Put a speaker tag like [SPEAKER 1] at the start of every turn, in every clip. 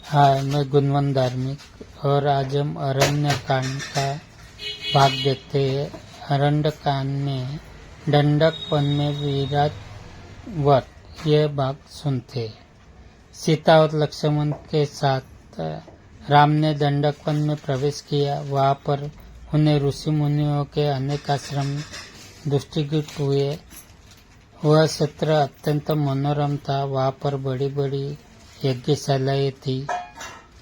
[SPEAKER 1] हाय, मैं गुणवंत धार्मिक और आज हम अरण्य कांड का भाग देखते हैं। अरण्य कांड में दंडक वन में विराटवत यह भाग सुनते हैं। सीता और लक्ष्मण के साथ राम ने दंडक वन में प्रवेश किया। वहाँ पर उन्हें ऋषि मुनियों के अनेक आश्रम दृष्टिगत हुए। वह क्षेत्र अत्यंत मनोरम था। वहाँ पर बड़ी बड़ी यज्ञशालाएं थी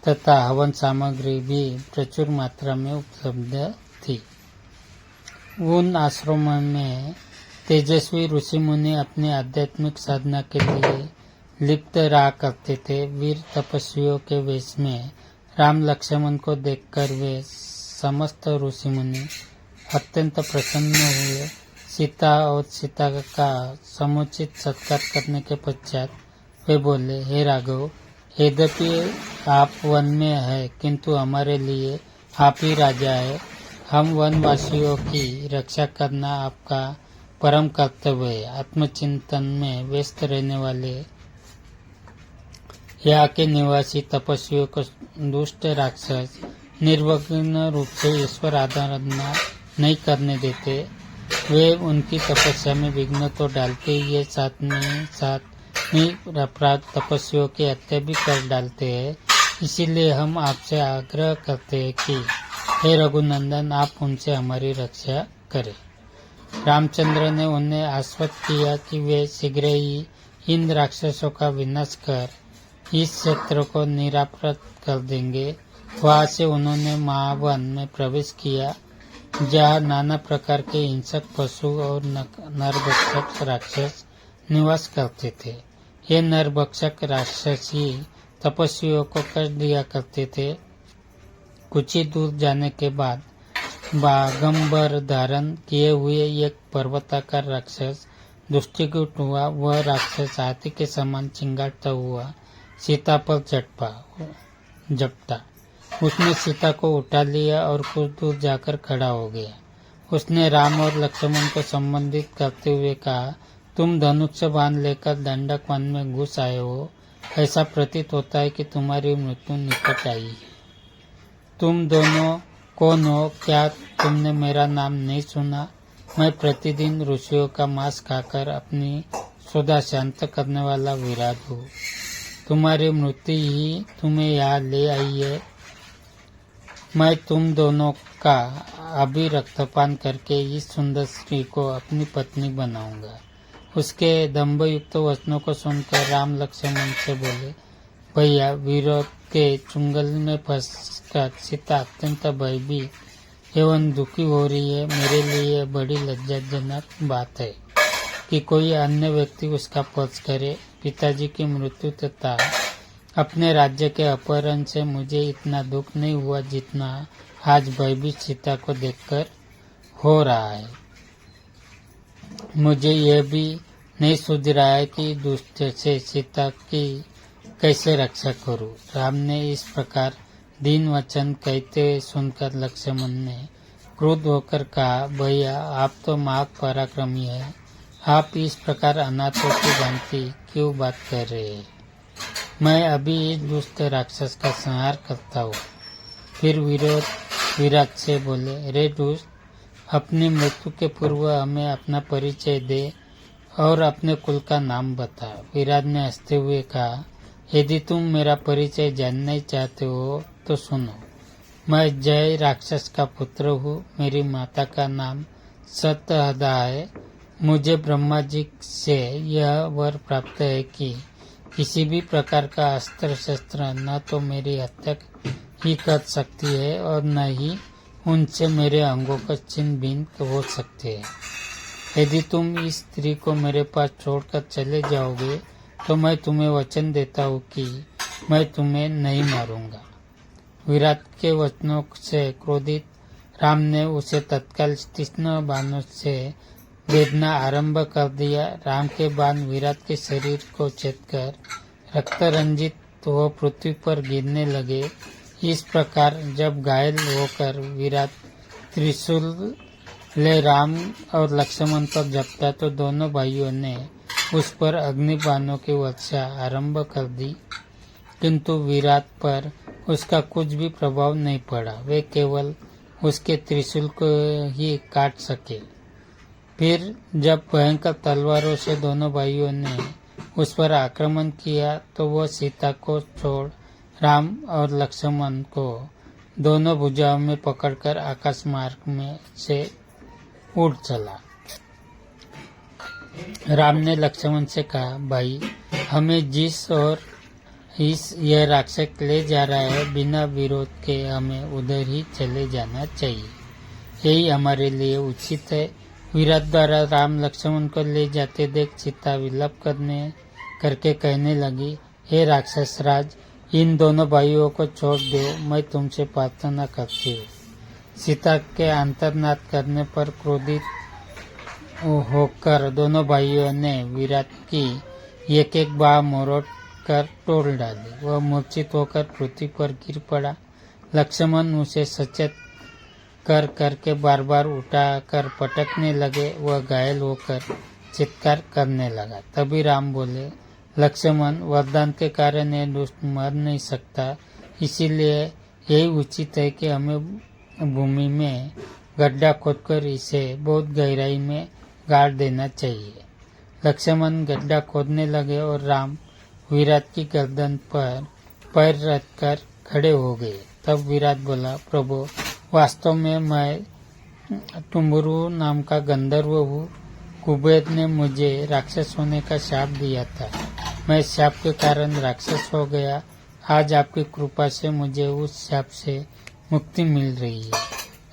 [SPEAKER 1] तथा हवन सामग्री भी प्रचुर मात्रा में उपलब्ध थी। उन आश्रमों में तेजस्वी ऋषि मुनि अपनी आध्यात्मिक साधना के लिए लिप्त रहा करते थे। वीर तपस्वियों के वेश में राम लक्ष्मण को देखकर वे समस्त ऋषि मुनि अत्यंत प्रसन्न हुए। सीता और सीता का समुचित सत्कार करने के पश्चात वे बोले, हे राघव, यद्यपि आप वन में है किंतु हमारे लिए आप ही राजा है। हम वनवासियों की रक्षा करना आपका परम कर्तव्य है। आत्मचिंतन में व्यस्त रहने वाले यहाँ के निवासी तपस्वियों को दुष्ट राक्षस निर्विघ्न रूप से ईश्वर आराधना नहीं करने देते। वे उनकी तपस्या में विघ्न तो डालते ही है, साथ में साथ अपराध तपस्वियों की हत्या भी कर डालते हैं। इसीलिए हम आपसे आग्रह करते हैं कि हे रघुनंदन, आप उनसे हमारी रक्षा करें। रामचंद्र ने उन्हें आश्वस्त किया कि वे शीघ्र ही इन राक्षसों का विनाश कर इस क्षेत्र को निरापद कर देंगे। वहां से उन्होंने महावन में प्रवेश किया, जहाँ नाना प्रकार के हिंसक पशु और नरभक्षक राक्षस निवास करते थे। ये नरभक्षक राक्षसी तपस्वियों को कष्ट दिया करते थे। कुछ ही दूर जाने के बाद बागंबर धारण किए हुए एक पर्वताकार राक्षस दृष्टिगत हुआ। वह राक्षस हाथी के समान चिंगारता हुआ सीता पर झपटा। उसने सीता को उठा लिया और कुछ दूर जाकर खड़ा हो गया। उसने राम और लक्ष्मण को संबोधित करते हुए कहा, तुम धनुष बाण लेकर दंडक वन में घुस आए हो। ऐसा प्रतीत होता है कि तुम्हारी मृत्यु निकट आई है। तुम दोनों कौन हो? क्या तुमने मेरा नाम नहीं सुना? मैं प्रतिदिन ऋषियों का मांस खाकर अपनी क्षुधा शांत करने वाला विराट हूँ। तुम्हारी मृत्यु ही तुम्हें यहाँ ले आई है। मैं तुम दोनों का अभी रक्तपान करके इस सुंदर स्त्री को अपनी पत्नी बनाऊंगा। उसके दंभयुक्त वचनों को सुनकर राम लक्ष्मण से बोले, भैया, विरोध के चुंगल में फंसकर सीता अत्यंत भयभीत एवं दुखी हो रही है। मेरे लिए बड़ी लज्जाजनक बात है कि कोई अन्य व्यक्ति उसका पक्ष करे। पिताजी की मृत्यु तथा अपने राज्य के अपहरण से मुझे इतना दुख नहीं हुआ जितना आज भयभीत सीता को देखकर हो रहा है। मुझे यह भी नहीं सूझ रहा है कि दुष्ट से सीता की कैसे रक्षा करूं। राम ने इस प्रकार दीन वचन कहते सुनकर लक्ष्मण ने क्रुद्ध होकर कहा, भैया, आप तो महापराक्रमी है। आप इस प्रकार अनाथों की भांति क्यों बात कर रहे हैं? मैं अभी इस दुष्ट राक्षस का संहार करता हूँ। फिर विराट से बोले, रे दुष्ट, अपनी मृत्यु के पूर्व हमें अपना परिचय दे और अपने कुल का नाम बता। विराट ने हंसते हुए कहा, यदि तुम मेरा परिचय जानना चाहते हो तो सुनो। मैं जय राक्षस का पुत्र हूँ। मेरी माता का नाम सतहदा है। मुझे ब्रह्मा जी से यह वर प्राप्त है कि किसी भी प्रकार का अस्त्र शस्त्र न तो मेरी हत्या ही कर सकती है और न ही उनसे मेरे अंगों का छिन्न भिन्न हो सकते हैं। यदि तुम इस स्त्री को मेरे पास छोड़कर चले जाओगे तो मैं तुम्हें वचन देता हूँ कि मैं तुम्हें नहीं मारूंगा। विराट के वचनों से क्रोधित राम ने उसे तत्काल तीक्ष्ण बाणों से भेदना आरंभ कर दिया। राम के बाण विराट के शरीर को छेदकर रक्त रंजित हो पृथ्वी पर गिरने लगे। इस प्रकार जब घायल होकर विराट त्रिशूल ले राम और लक्ष्मण पर झपटा तो दोनों भाइयों ने उस पर अग्नि बाणों की वर्षा आरंभ कर दी। किंतु विराट पर उसका कुछ भी प्रभाव नहीं पड़ा। वे केवल उसके त्रिशूल को ही काट सके। फिर जब भयंकर तलवारों से दोनों भाइयों ने उस पर आक्रमण किया तो वह सीता को छोड़ राम और लक्ष्मण को दोनों भुजाओं में पकड़कर आकाश मार्ग में से उड़ चला। राम ने लक्ष्मण से कहा, भाई, हमें जिस और यह राक्षस ले जा रहा है, बिना विरोध के हमें उधर ही चले जाना चाहिए। यही हमारे लिए उचित है। विराट द्वारा राम लक्ष्मण को ले जाते देख सीता विलाप करके कहने लगी, हे राक्षस राज, इन दोनों भाइयों को छोड़ दो, मैं तुमसे प्रार्थना करती हूँ। सीता के अंतर्नाद करने पर क्रोधित होकर दोनों भाइयों ने विराट की एक एक बाह मरोड़ कर तोड़ डाली। वह मूर्छित होकर पृथ्वी पर गिर पड़ा। लक्ष्मण उसे सचेत करके बार बार उठाकर पटकने लगे। वह घायल होकर चित्कार करने लगा। तभी राम बोले, लक्ष्मण, वरदान के कारण यह दुष्ट मर नहीं सकता, इसीलिए यही उचित है कि हमें भूमि में गड्ढा खोदकर इसे बहुत गहराई में गाड़ देना चाहिए। लक्ष्मण गड्ढा खोदने लगे और राम विराट की गर्दन पर पैर रखकर खड़े हो गए। तब विराट बोला, प्रभु, वास्तव में मैं तुम्बुरु नाम का गंधर्व हूँ। कुबेर ने मुझे राक्षस होने का शाप दिया था। मैं शाप के कारण राक्षस हो गया। आज आपकी कृपा से मुझे उस शाप से मुक्ति मिल रही है।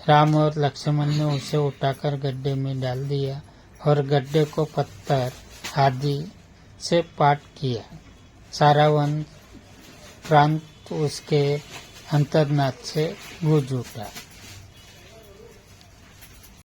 [SPEAKER 1] राम और लक्ष्मण ने उसे उठाकर गड्ढे में डाल दिया और गड्ढे को पत्थर आदि से पाट किया। सारा वन प्रांत उसके अंतर्नाद से गूंज उठा।